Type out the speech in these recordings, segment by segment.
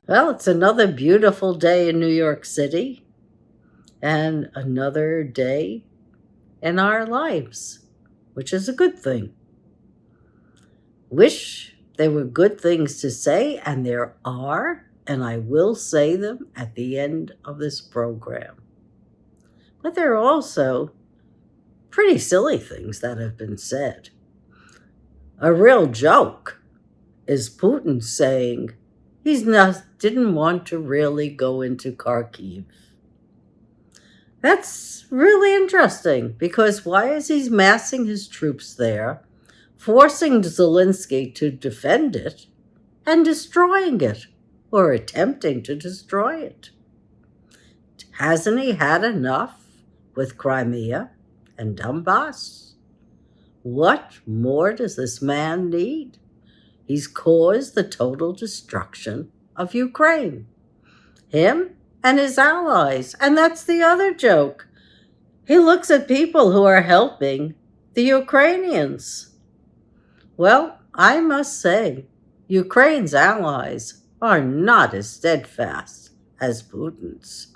Well, it's another beautiful day in New York City and another day in our lives, which is a good thing. Wish there were good things to say, and there are, and I will say them at the end of this program. But there are also pretty silly things that have been said. A real joke is Putin saying didn't want to really go into Kharkiv. That's really interesting because why is he massing his troops there, forcing Zelensky to defend it, and destroying it, or attempting to destroy it? Hasn't he had enough with Crimea and Donbass? What more does this man need? He's caused the total destruction of Ukraine. Him and his allies. And that's the other joke. He looks at people who are helping the Ukrainians. Well, I must say, Ukraine's allies are not as steadfast as Putin's.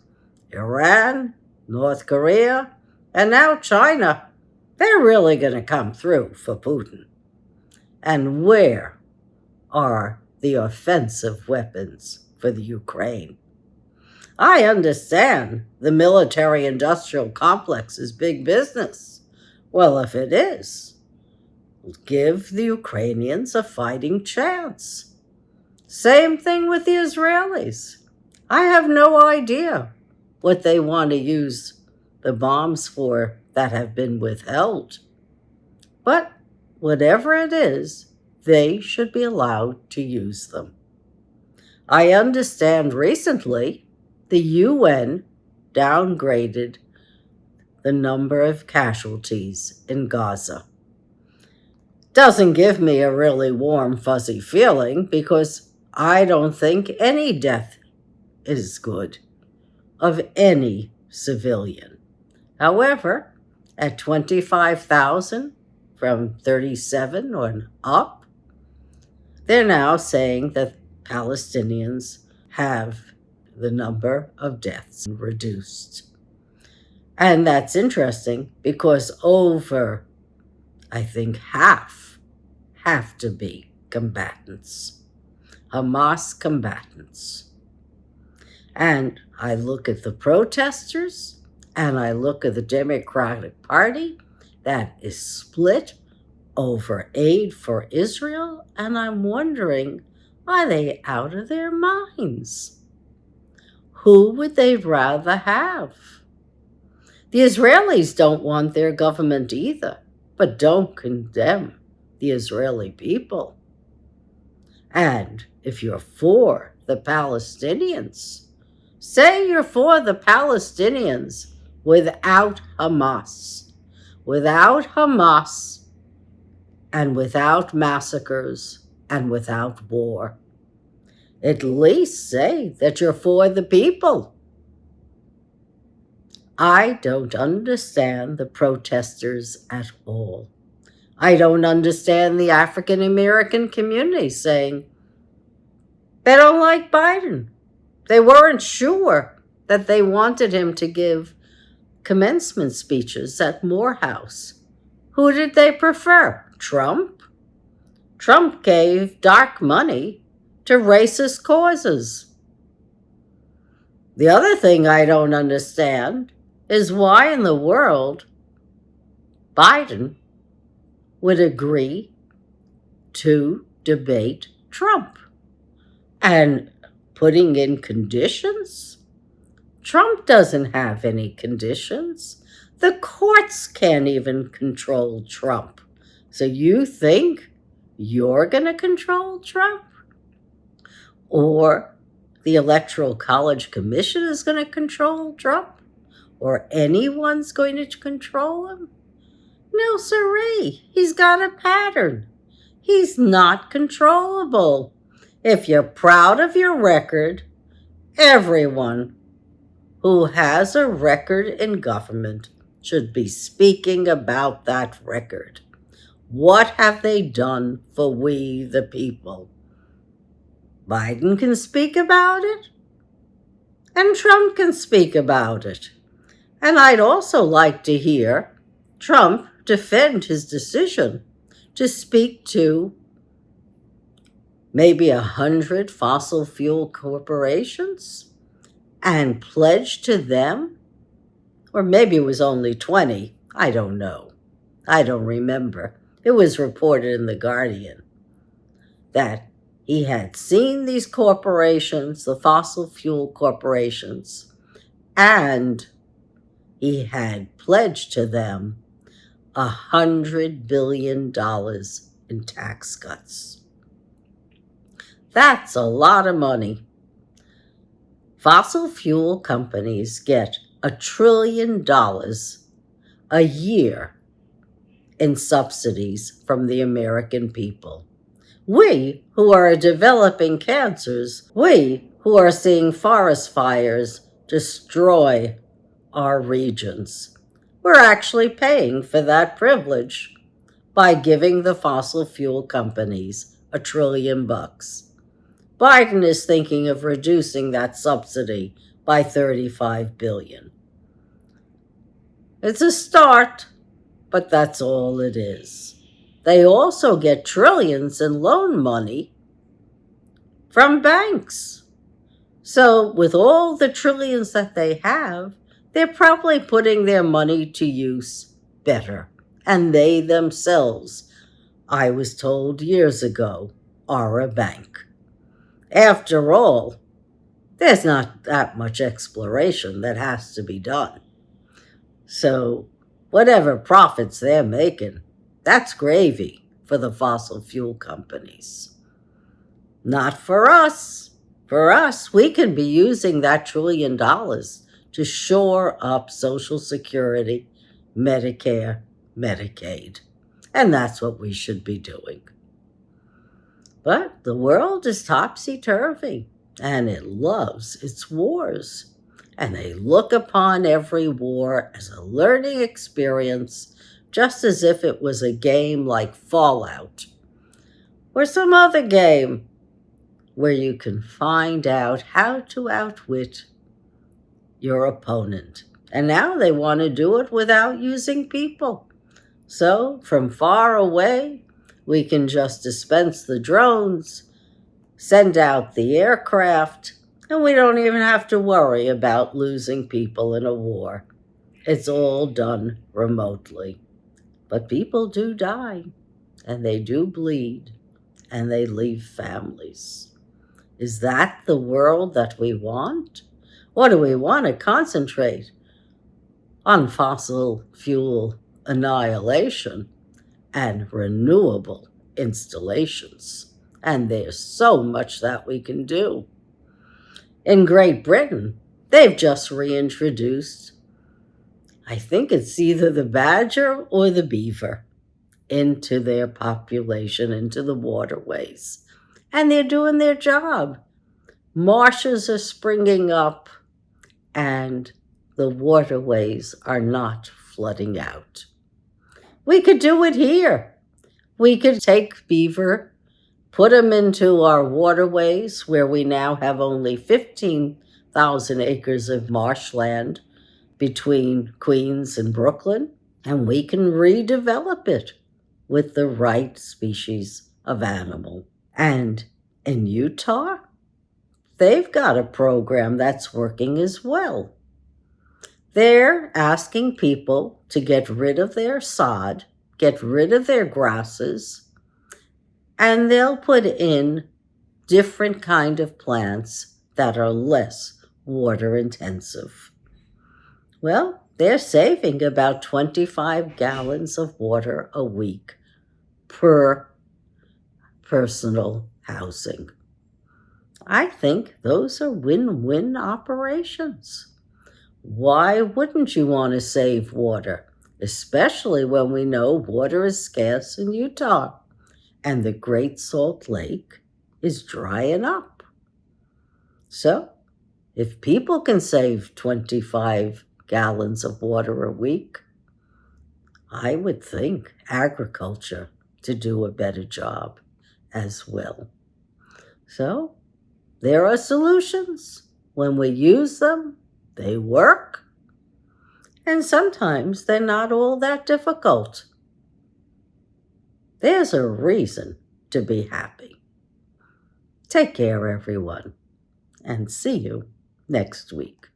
Iran, North Korea, and now China, they're really going to come through for Putin. And where are the offensive weapons for the Ukraine? I understand the military-industrial complex is big business. Well, if it is, give the Ukrainians a fighting chance. Same thing with the Israelis. I have no idea what they want to use the bombs for that have been withheld. But whatever it is, they should be allowed to use them. I understand recently the UN downgraded the number of casualties in Gaza. Doesn't give me a really warm, fuzzy feeling because I don't think any death is good of any civilian. However, at 25,000 from 37 on up, they're now saying that Palestinians have the number of deaths reduced. And that's interesting because over, I think, half have to be combatants, Hamas combatants. And I look at the protesters and I look at the Democratic Party that is split over aid for Israel, and I'm wondering, are they out of their minds? Who would they rather have? The Israelis don't want their government either, but don't condemn the Israeli people. And if you're for the Palestinians, say you're for the Palestinians without Hamas. Without Hamas, and without massacres, and without war. At least say that you're for the people. I don't understand the protesters at all. I don't understand the African American community saying they don't like Biden. They weren't sure that they wanted him to give commencement speeches at Morehouse. Who did they prefer? Trump? Trump gave dark money to racist causes. The other thing I don't understand is why in the world Biden would agree to debate Trump and putting in conditions. Trump doesn't have any conditions. The courts can't even control Trump. So you think you're going to control Trump? Or the Electoral College Commission is going to control Trump? Or anyone's going to control him? No, siree. He's got a pattern. He's not controllable. If you're proud of your record, everyone who has a record in government should be speaking about that record. What have they done for we, the people? Biden can speak about it, and Trump can speak about it. And I'd also like to hear Trump defend his decision to speak to maybe 100 fossil fuel corporations and pledge to them, or maybe it was only 20, I don't know. I don't remember. It was reported in The Guardian that he had seen these corporations, the fossil fuel corporations, and he had pledged to them $100 billion in tax cuts. That's a lot of money. Fossil fuel companies get $1 trillion a year in subsidies from the American people. We, who are developing cancers, we, who are seeing forest fires destroy our regions, we're actually paying for that privilege by giving the fossil fuel companies $1 trillion. Biden is thinking of reducing that subsidy by $35 billion. It's a start, but that's all it is. They also get trillions in loan money from banks. So with all the trillions that they have, they're probably putting their money to use better. And they themselves, I was told years ago, are a bank. After all, there's not that much exploration that has to be done. So whatever profits they're making, that's gravy for the fossil fuel companies. Not for us. For us, we can be using that $1 trillion to shore up Social Security, Medicare, Medicaid. And that's what we should be doing. But the world is topsy-turvy, and it loves its wars. And they look upon every war as a learning experience, just as if it was a game like Fallout or some other game where you can find out how to outwit your opponent. And now they want to do it without using people. So from far away, we can just dispense the drones, send out the aircraft, and we don't even have to worry about losing people in a war. It's all done remotely. But people do die, and they do bleed, and they leave families. Is that the world that we want? Or do we want to concentrate on fossil fuel annihilation and renewable installations? And there's so much that we can do. In Great Britain, they've just reintroduced, I think it's either the badger or the beaver, into their population, into the waterways. And they're doing their job. Marshes are springing up, and the waterways are not flooding out. We could do it here. We could take beaver, put them into our waterways where we now have only 15,000 acres of marshland between Queens and Brooklyn, and we can redevelop it with the right species of animal. And in Utah, they've got a program that's working as well. They're asking people to get rid of their sod, get rid of their grasses, and they'll put in different kind of plants that are less water intensive. Well, they're saving about 25 gallons of water a week per personal housing. I think those are win-win operations. Why wouldn't you want to save water, especially when we know water is scarce in Utah and the Great Salt Lake is drying up? So, if people can save 25 gallons of water a week, I would think agriculture to do a better job as well. So, There are solutions. When we use them, they work. And sometimes they're not all that difficult. There's a reason to be happy. Take care, everyone, and see you next week.